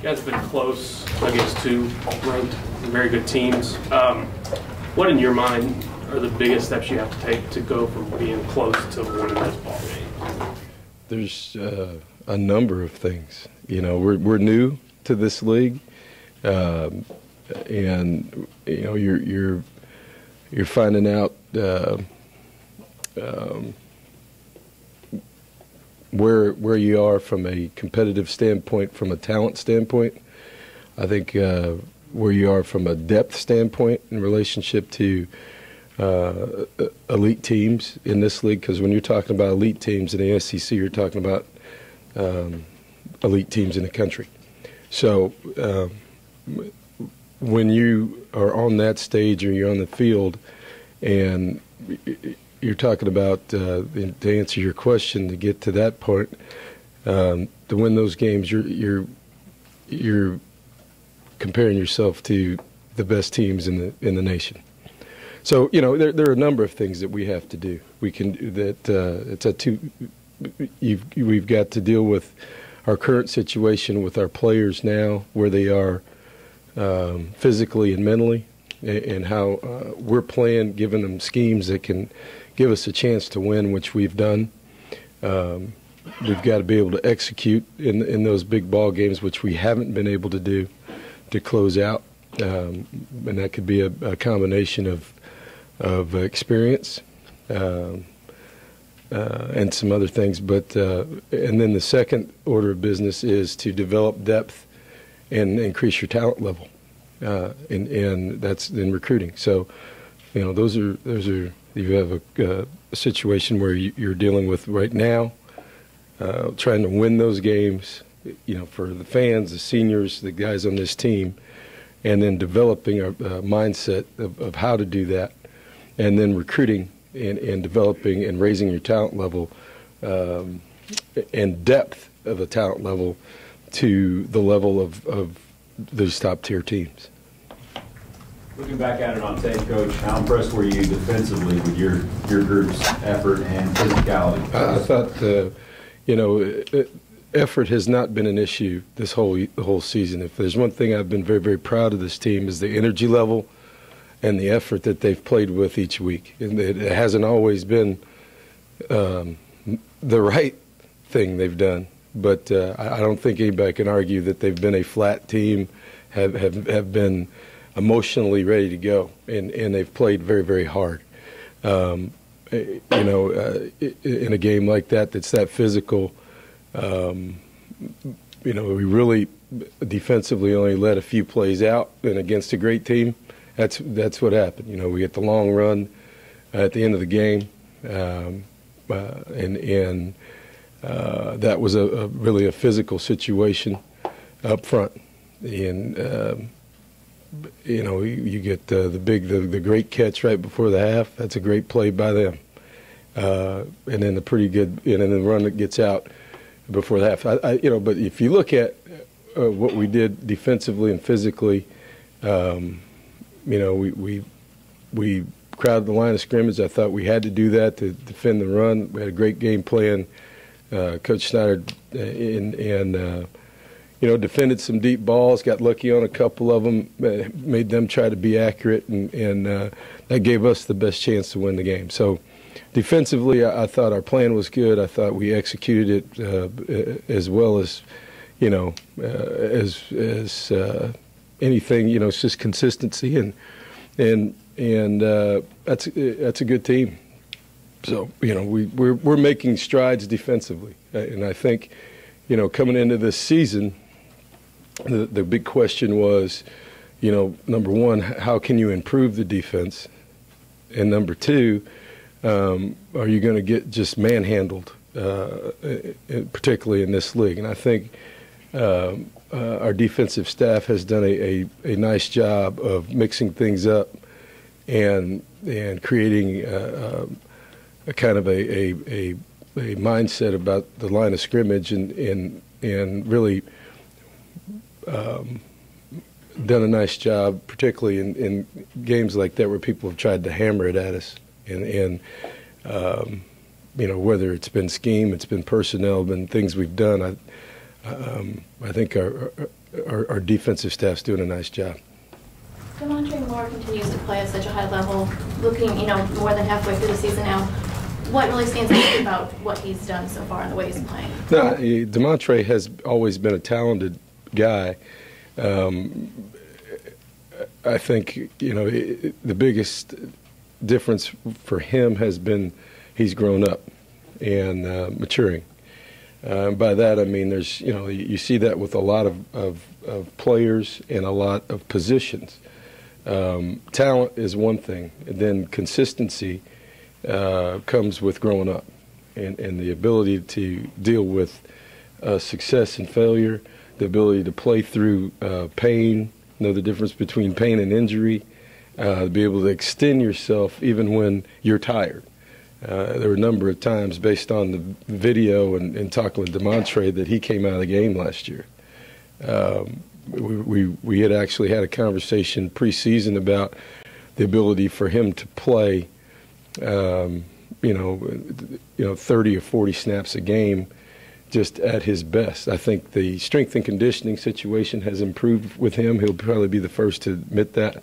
You guys have been close against two ranked, very good teams. What, in your mind, are the biggest steps you have to take to go from being close to winning this ball game? There's a number of things. You know, we're new to this league, and you know you're finding out where you are from a competitive standpoint, from a talent standpoint. I think where you are from a depth standpoint in relationship to elite teams in this league, because when you're talking about elite teams in the SEC, you're talking about elite teams in the country. So when you are on that stage or you're on the field and you're talking about, to answer your question, to get to that part, to win those games, you're comparing yourself to the best teams in the nation. So you know there are a number of things that we have to do. We can do that. We've got to deal with our current situation with our players now, where they are physically and mentally, and how we're playing, giving them schemes that can give us a chance to win, which we've done. We've got to be able to execute in those big ball games, which we haven't been able to do, to close out, and that could be a combination of experience and some other things. But and then the second order of business is to develop depth and increase your talent level, and that's in recruiting. So, you know, those are you have a situation where you're dealing with right now, trying to win those games, you know, for the fans, the seniors, the guys on this team, and then developing a mindset of how to do that, and then recruiting and developing and raising your talent level and depth of the talent level to the level of those top-tier teams. Looking back at it on tape, Coach, how impressed were you defensively with your group's effort and physicality? I thought, you know, effort has not been an issue this whole season. If there's one thing I've been very, very proud of this team is the energy level and the effort that they've played with each week. And it hasn't always been the right thing they've done, but I don't think anybody can argue that they've been a flat team, have been emotionally ready to go, and they've played very, very hard. You know, in a game like that that's that physical, you know, we really defensively only let a few plays out, and against a great team, that's what happened. You know, we get the long run at the end of the game, and that was really a physical situation up front. And you know, you get the great catch right before the half. That's a great play by them, and then the pretty good, and then the run that gets out before the half. You know, but if you look at what we did defensively and physically, you know, we crowded the line of scrimmage. I thought we had to do that to defend the run. We had a great game plan. Coach Snyder you know, defended some deep balls, got lucky on a couple of them, made them try to be accurate, and that gave us the best chance to win the game. So defensively, I thought our plan was good. I thought we executed it as well as, you know, as anything. You know, it's just consistency, and that's a good team. So, you know, we're making strides defensively, and I think, you know, coming into this season, the big question was, you know, number one, how can you improve the defense? And number two, are you going to get just manhandled, particularly in this league? And I think our defensive staff has done a nice job of mixing things up and creating a kind of a mindset about the line of scrimmage, and really done a nice job, particularly in games like that where people have tried to hammer it at us. And you know, whether it's been scheme, it's been personnel, been things we've done. I think our defensive staff's doing a nice job. Demontre Moore continues to play at such a high level, looking, more than halfway through the season now. What really stands out to you about what he's done so far and the way he's playing? No, Demontre has always been a talented guy. I think, the biggest difference for him has been he's grown up and maturing. By that, I mean, there's, you see that with a lot of players and a lot of positions. Talent is one thing, and then consistency comes with growing up and the ability to deal with success and failure, the ability to play through pain, know the difference between pain and injury, be able to extend yourself even when you're tired. There were a number of times based on the video and talking with Demontre that he came out of the game last year. We had actually had a conversation preseason about the ability for him to play, 30 or 40 snaps a game just at his best. I think the strength and conditioning situation has improved with him. He'll probably be the first to admit that.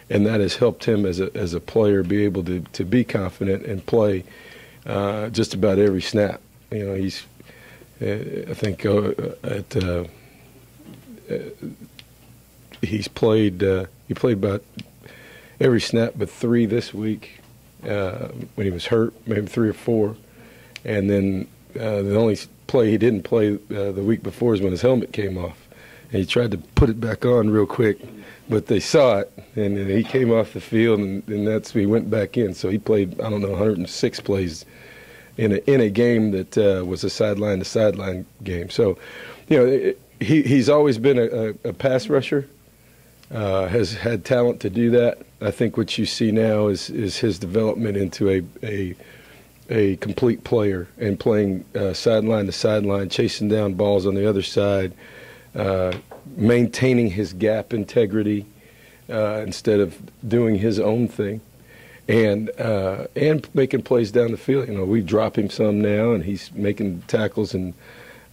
And that has helped him as a player be able to be confident and play just about every snap. He's, I think, he played about every snap but 3 this week when he was hurt, maybe 3 or 4. And then the only play he didn't play the week before is when his helmet came off. And he tried to put it back on real quick, but they saw it, and he came off the field, and that's when he went back in. So he played, 106 plays in a game that was a sideline-to-sideline game. So, he's always been a pass rusher, has had talent to do that. I think what you see now is his development into a complete player and playing sideline to sideline, chasing down balls on the other side, maintaining his gap integrity instead of doing his own thing, and making plays down the field. We drop him some now, and he's making tackles, and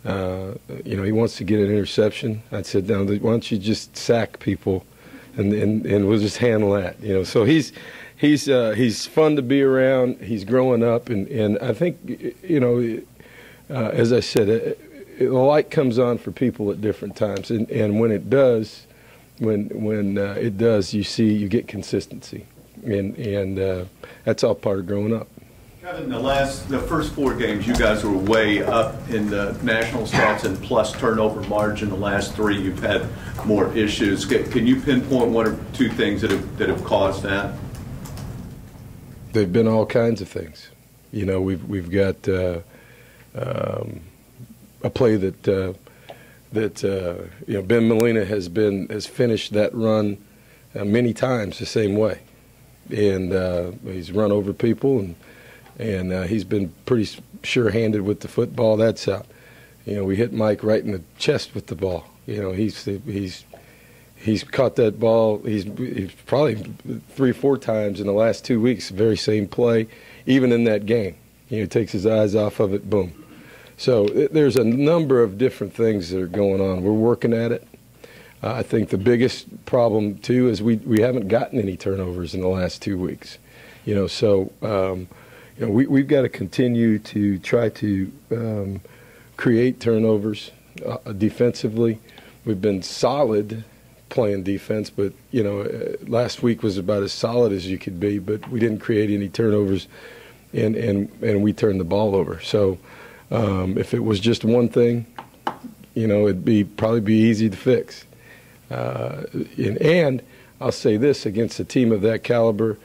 he wants to get an interception. I said, "Now, why don't you just sack people, and we'll just handle that." So he's fun to be around. He's growing up, and I think as I said, the light comes on for people at different times, and when it does, you get consistency, and that's all part of growing up. Kevin, the first 4 games, you guys were way up in the national stats and plus turnover margin. The last 3, you've had more issues. Can you pinpoint 1 or 2 things that have caused that? They've been all kinds of things. We've got a play that Ben Molina has finished that run many times the same way, and he's run over people, and he's been pretty sure-handed with the football. That's out. We hit Mike right in the chest with the ball. He's caught that ball. He's probably 3 or 4 times in the last 2 weeks. Very same play, even in that game. He takes his eyes off of it. Boom. So there's a number of different things that are going on. We're working at it. I think the biggest problem, too, is we haven't gotten any turnovers in the last 2 weeks. We've got to continue to try to create turnovers defensively. We've been solid playing defense, but, last week was about as solid as you could be, but we didn't create any turnovers, and we turned the ball over. So, if it was just one thing, it'd probably be easy to fix. And I'll say this, against a team of that caliber,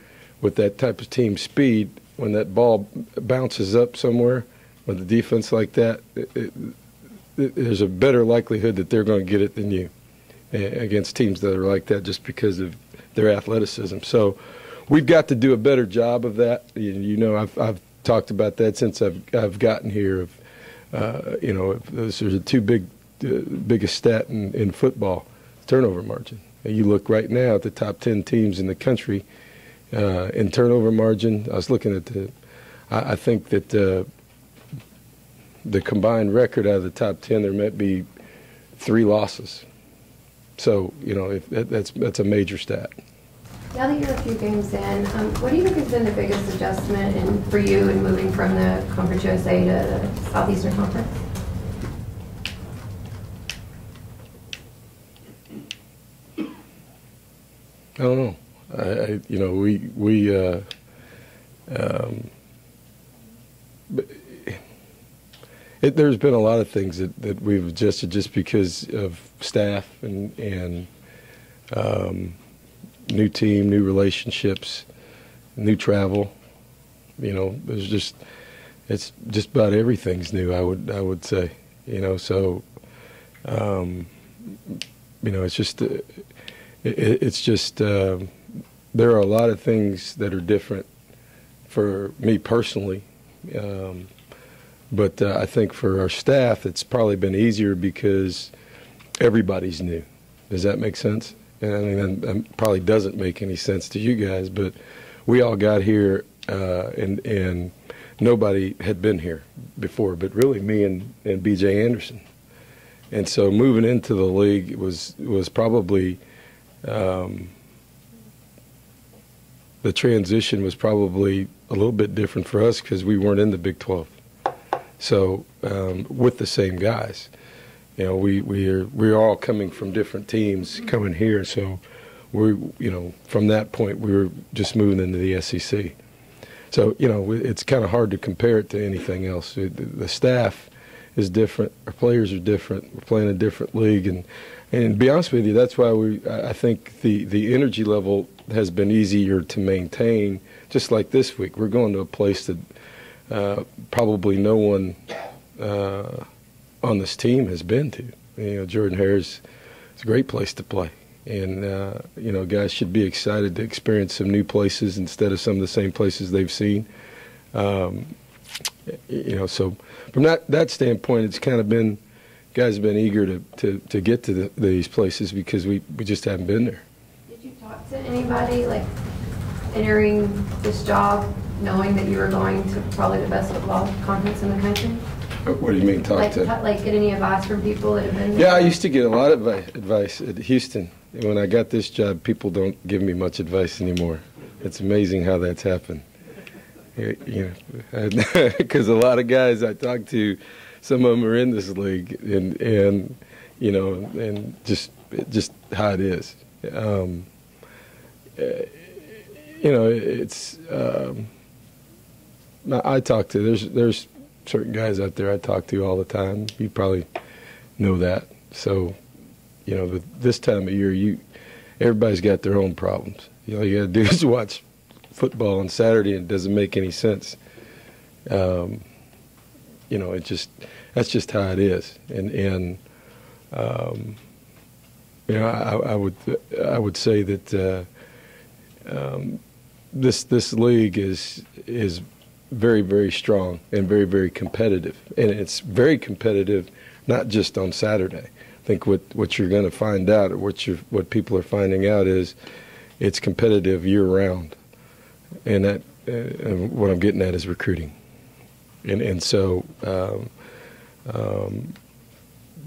with that type of team speed, when that ball bounces up somewhere, with a defense like that, there's a better likelihood that they're going to get it than you against teams that are like that, just because of their athleticism. So we've got to do a better job of that. I've talked about that since I've gotten here. Those are the 2 biggest stat in football, turnover margin. And you look right now at the top 10 teams in the country in turnover margin. I was looking at I think that the combined record out of the top 10, there might be 3 losses. So, if that's a major stat. Now that you're a few games in, what do you think has been the biggest adjustment for you in moving from the Conference USA to the Southeastern Conference? I don't know. There's been a lot of things that we've adjusted just because of staff and new team, new relationships, new travel. It's just about everything's new. I would say, So, it's just there are a lot of things that are different for me personally. But I think for our staff, it's probably been easier because everybody's new. Does that make sense? And I mean, that probably doesn't make any sense to you guys, but we all got here and nobody had been here before, but really me and B.J. Anderson. And so moving into the league was probably the transition was probably a little bit different for us because we weren't in the Big 12. So with the same guys, we're all coming from different teams coming here. So from that point we were just moving into the SEC. So it's kind of hard to compare it to anything else. The staff is different. Our players are different. We're playing a different league, and to be honest with you, that's why I think the energy level has been easier to maintain. Just like this week, we're going to a place that probably no one on this team has been to. Jordan Hare's it's a great place to play, and guys should be excited to experience some new places instead of some of the same places they've seen. So from that standpoint, it's kind of been guys have been eager to get to these places because we just haven't been there. Did you talk to anybody like entering this job knowing that you were going to probably the best football conference in the country? What do you mean Like get any advice from people that have been there? Yeah, I used to get a lot of advice at Houston. And when I got this job, people don't give me much advice anymore. It's amazing how that's happened. Because a lot of guys I talk to, some of them are in this league, and just how it is. It's. I talk to there's certain guys out there I talk to all the time. You probably know that. So, this time of year, everybody's got their own problems. All you got to do is watch football on Saturday, and it doesn't make any sense. That's just how it is. And I would say that this league is very, very strong and very, very competitive. And it's very competitive, not just on Saturday. I think what you're going to find out, or what people are finding out, is it's competitive year round. And that what I'm getting at is recruiting. And so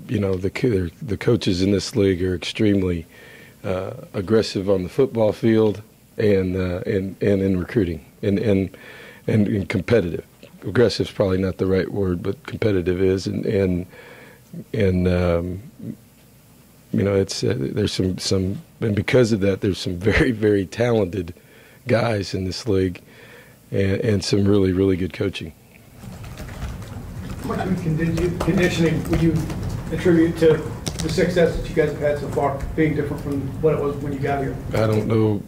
the coaches in this league are extremely aggressive on the football field and in recruiting and competitive. Aggressive is probably not the right word, but competitive is. It's there's some and because of that, there's some very, very talented guys in this league and some really, really good coaching. How much conditioning would you attribute to the success that you guys have had so far being different from what it was when you got here? I don't know.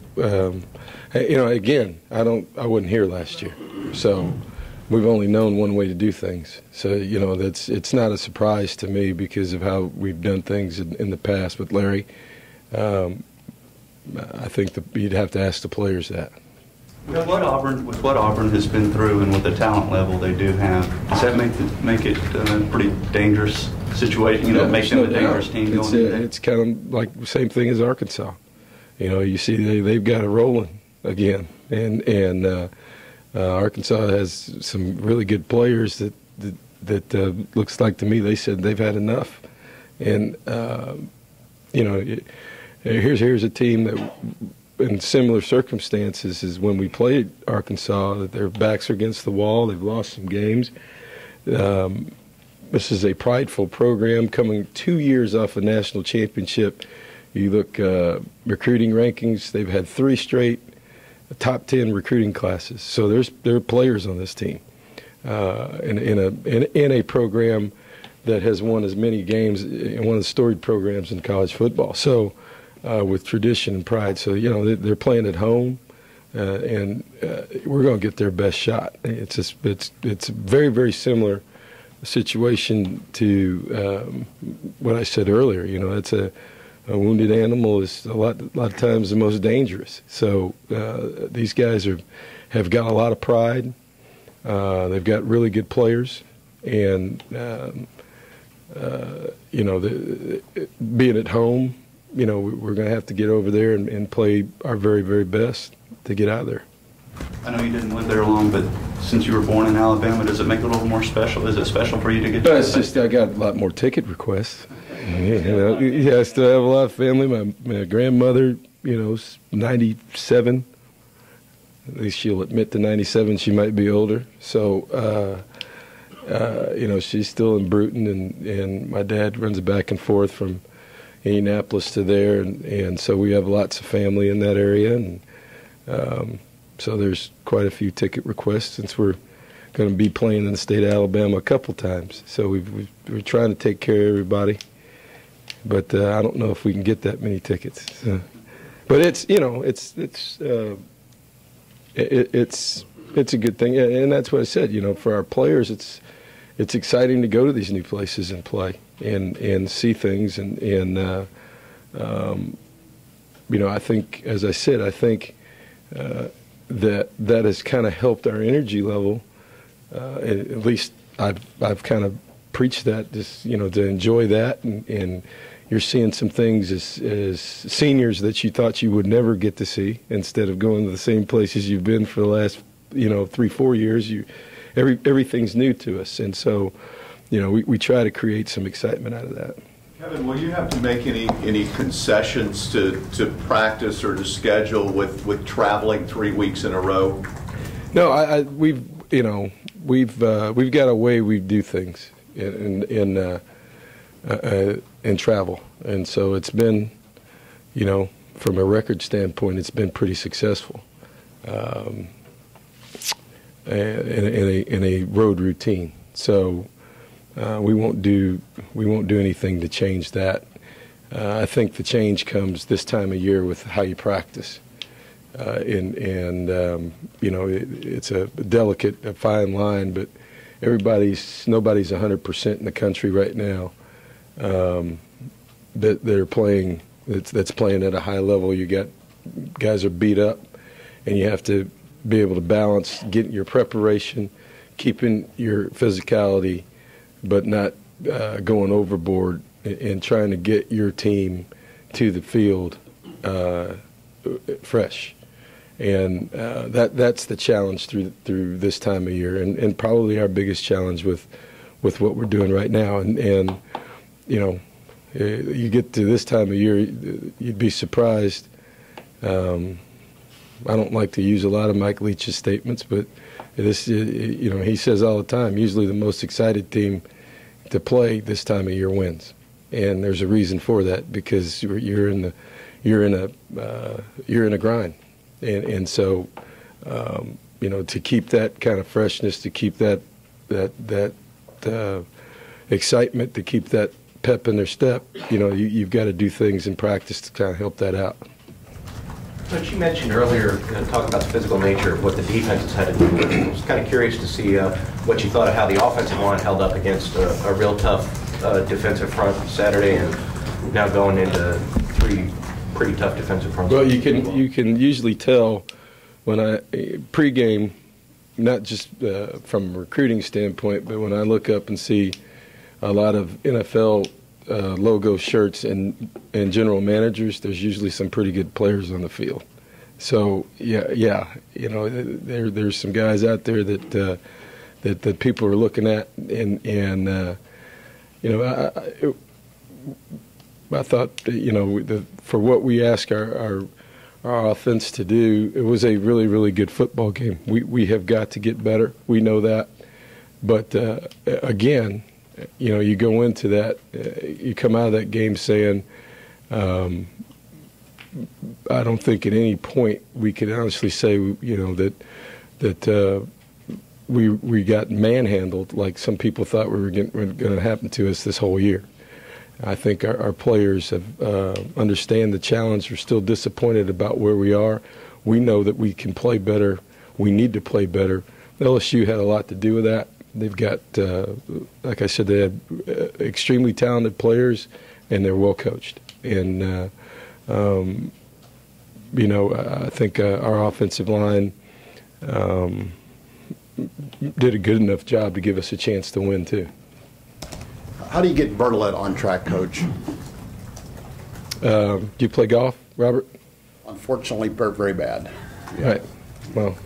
Again, I wasn't here last year, so we've only known one way to do things. So it's not a surprise to me because of how we've done things in the past with Larry. I think you'd have to ask the players that. With what Auburn has been through and with the talent level they do have, does that make it a pretty dangerous situation? Make them a dangerous team going into that? It's kind of like the same thing as Arkansas. You see they've got it rolling again, and Arkansas has some really good players that looks like to me they said they've had enough, and here's a team that, in similar circumstances, is when we played Arkansas, that their backs are against the wall. They've lost some games. This is a prideful program coming 2 years off a national championship. You look recruiting rankings; they've had 3 straight top 10 recruiting classes. So there are players on this team in a program that has won as many games in one of the storied programs in college football. So with tradition and pride. So they're playing at home, and we're going to get their best shot. It's a very, very similar situation to what I said earlier. It's a wounded animal is a lot of times the most dangerous. So these guys have got a lot of pride. They've got really good players, and being at home, we're going to have to get over there and play our very, very best to get out of there. I know you didn't live there long, but since you were born in Alabama, does it make it a little more special? Is it special for you to get? It's just I got a lot more ticket requests. I still have a lot of family. My grandmother, 97. At least she'll admit to 97. She might be older. So, she's still in Bruton, and my dad runs back and forth from Indianapolis to there, and so we have lots of family in that area, and so there's quite a few ticket requests since we're going to be playing in the state of Alabama a couple times. So we're trying to take care of everybody, but I don't know if we can get that many tickets. But it's a good thing, and that's what I said. For our players, it's exciting to go to these new places and play and see things, and I think, as I said, that has kind of helped our energy level. At least I've kind of preached that, just to enjoy that, and you're seeing some things as seniors that you thought you would never get to see. Instead of going to the same places you've been for the last 3-4 years, everything's new to us, and so we try to create some excitement out of that. Kevin, will you have to make any concessions to practice or to schedule with traveling 3 weeks in a row? No, we've got a way we do things in travel, and so it's been, from a record standpoint, it's been pretty successful in a road routine. So. We won't do anything to change that. I think the change comes this time of year with how you practice, it's a delicate, a fine line, but nobody's 100% in the country right now that they're playing that's playing at a high level. You got guys are beat up, and you have to be able to balance getting your preparation, keeping your physicality, but not going overboard and trying to get your team to the field fresh. And that's the challenge through this time of year, and probably our biggest challenge with what we're doing right now. And you get to this time of year, you'd be surprised. I don't like to use a lot of Mike Leach's statements, but he says all the time, usually the most excited team to play this time of year wins, and there's a reason for that, because you're in a grind, and so to keep that kind of freshness, to keep that excitement, to keep that pep in their step, you've got to do things in practice to kind of help that out. But you mentioned earlier, talking about the physical nature of what the defense has had to do. I was kind of curious to see what you thought of how the offensive line held up against a real tough defensive front Saturday, and now going into 3 pretty tough defensive fronts. Well, you can usually tell when pregame, not just from a recruiting standpoint, but when I look up and see a lot of NFL logo shirts and general managers, there's usually some pretty good players on the field. So there's some guys out there that people are looking at, and I thought, for what we ask our offense to do, it was a really, really good football game. We have got to get better. We know that. But, again, you go into that, you come out of that game saying, I don't think at any point we could honestly say, that we got manhandled like some people thought were going to happen to us this whole year. I think our players have understand the challenge. We're still disappointed about where we are. We know that we can play better. We need to play better. LSU had a lot to do with that. They've got, like I said, they had extremely talented players, and they're well coached. And I think our offensive line did a good enough job to give us a chance to win too. How do you get Bertolet on track, Coach? Do you play golf, Robert? Unfortunately, very bad. Yeah. Right. Well,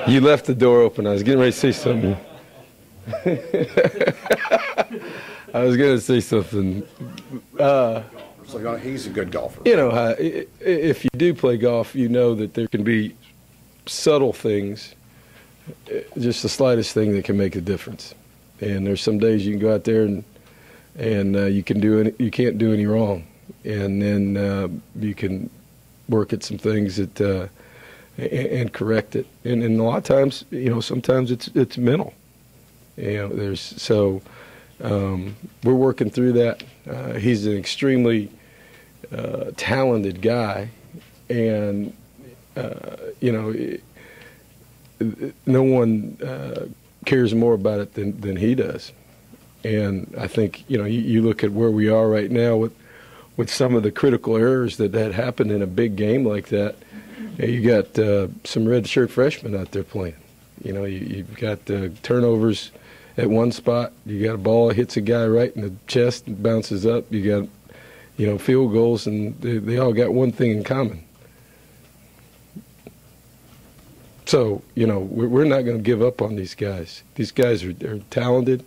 you left the door open. I was getting ready to say something. I was going to say something. So he's a good golfer. If you do play golf, you know that there can be subtle things, just the slightest thing that can make a difference. And there's some days you can go out there and you can't do any wrong, and then you can work at some things that and correct it. And a lot of times, sometimes it's mental. We're working through that. He's an extremely talented guy, and no one cares more about it than he does. And I think you look at where we are right now with some of the critical errors that happened in a big game like that. You got some redshirt freshmen out there playing. You've got turnovers at one spot. You got a ball that hits a guy right in the chest and bounces up. You got field goals, and they all got one thing in common. So, we're not going to give up on these guys. These guys are talented.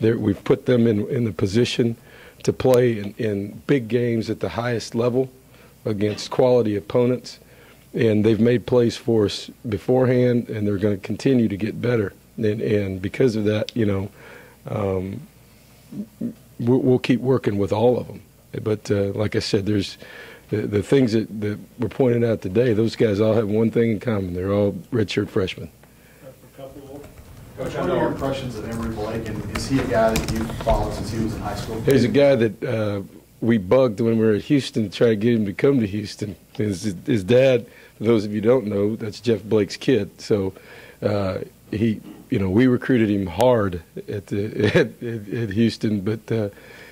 We've put them in the position to play in big games at the highest level against quality opponents. And they've made plays for us beforehand, and they're going to continue to get better. And because of that, we'll keep working with all of them. But like I said, there's the things that were pointed out today. Those guys all have one thing in common: they're all redshirt freshmen. Coach, what are your impressions of Emory Blake, and is he a guy that you've followed since he was in high school? He's a guy that we bugged when we were at Houston to try to get him to come to Houston. His dad, for those of you who don't know, that's Jeff Blake's kid. So we recruited him hard at Houston, but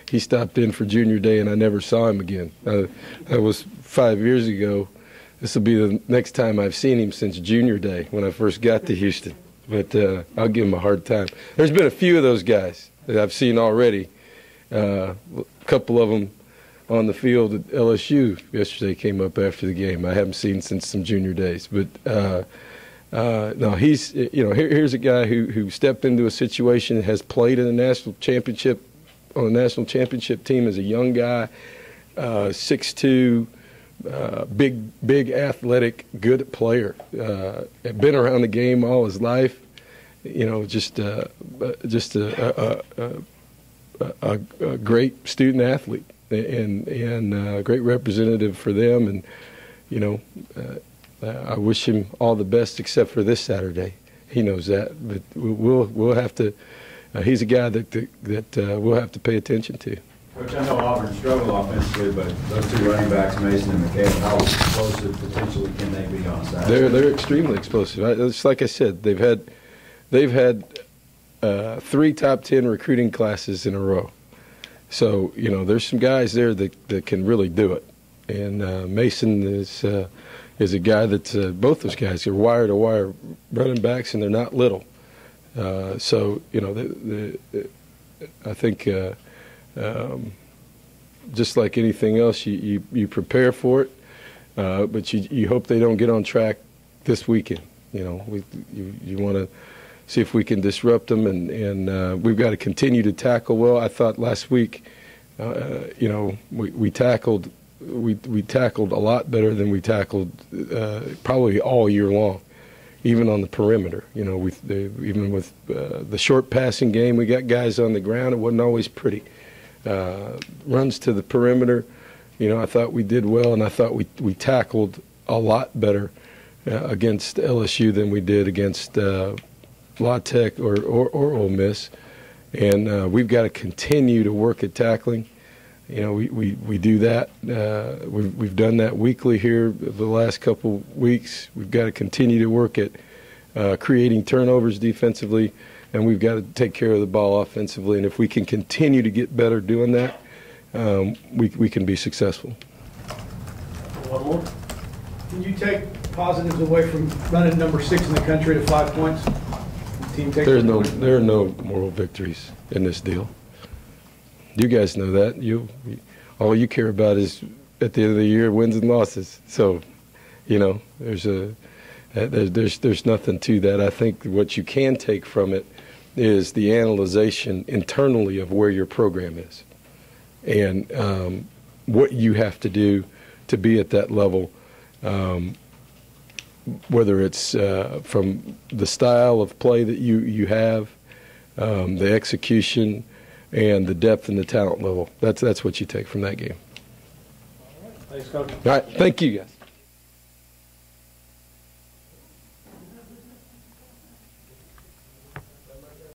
he stopped in for junior day, and I never saw him again. That was 5 years ago. This will be the next time I've seen him since junior day when I first got to Houston. But I'll give him a hard time. There's been a few of those guys that I've seen already. A couple of them on the field at LSU yesterday came up after the game. I haven't seen since some junior days. But no, he's here's a guy who stepped into a situation, has played in a national championship on a national championship team as a young guy, 6'2". Big, athletic, good player. Been around the game all his life. Just a great student athlete and a great representative for them. And I wish him all the best, except for this Saturday. He knows that, but we'll have to. He's a guy that we'll have to pay attention to. Coach, I know Auburn struggled offensively, but those two running backs, Mason and McCabe, how explosive potentially can they be on Saturday? They're extremely explosive. It's like I said, they've had 3 top 10 recruiting classes in a row. So there's some guys there that can really do it. And Mason is a guy that both those guys are wire to wire running backs, and they're not little. So I think. Just like anything else, you prepare for it, but you hope they don't get on track this weekend. You want see if we can disrupt them, and we've got to continue to tackle well. I thought last week, we tackled a lot better than we tackled probably all year long, even on the perimeter. Even with the short passing game, we got guys on the ground. It wasn't always pretty. Runs to the perimeter, I thought we did well, and I thought we tackled a lot better against LSU than we did against La Tech or Ole Miss. And we've got to continue to work at tackling. We do that. We've done that weekly here the last couple weeks. We've got to continue to work at creating turnovers defensively, and we've got to take care of the ball offensively. And if we can continue to get better doing that, we can be successful. One more. Can you take positives away from running number 6 in the country to 5 points? There are no moral victories in this deal. You guys know that. All you care about is at the end of the year wins and losses. So, there's nothing to that. I think what you can take from it is the analyzation internally of where your program is and what you have to do to be at that level. Whether it's from the style of play that you have, the execution, and the depth and the talent level. That's what you take from that game. Thanks, Coach. All right, thank you, guys.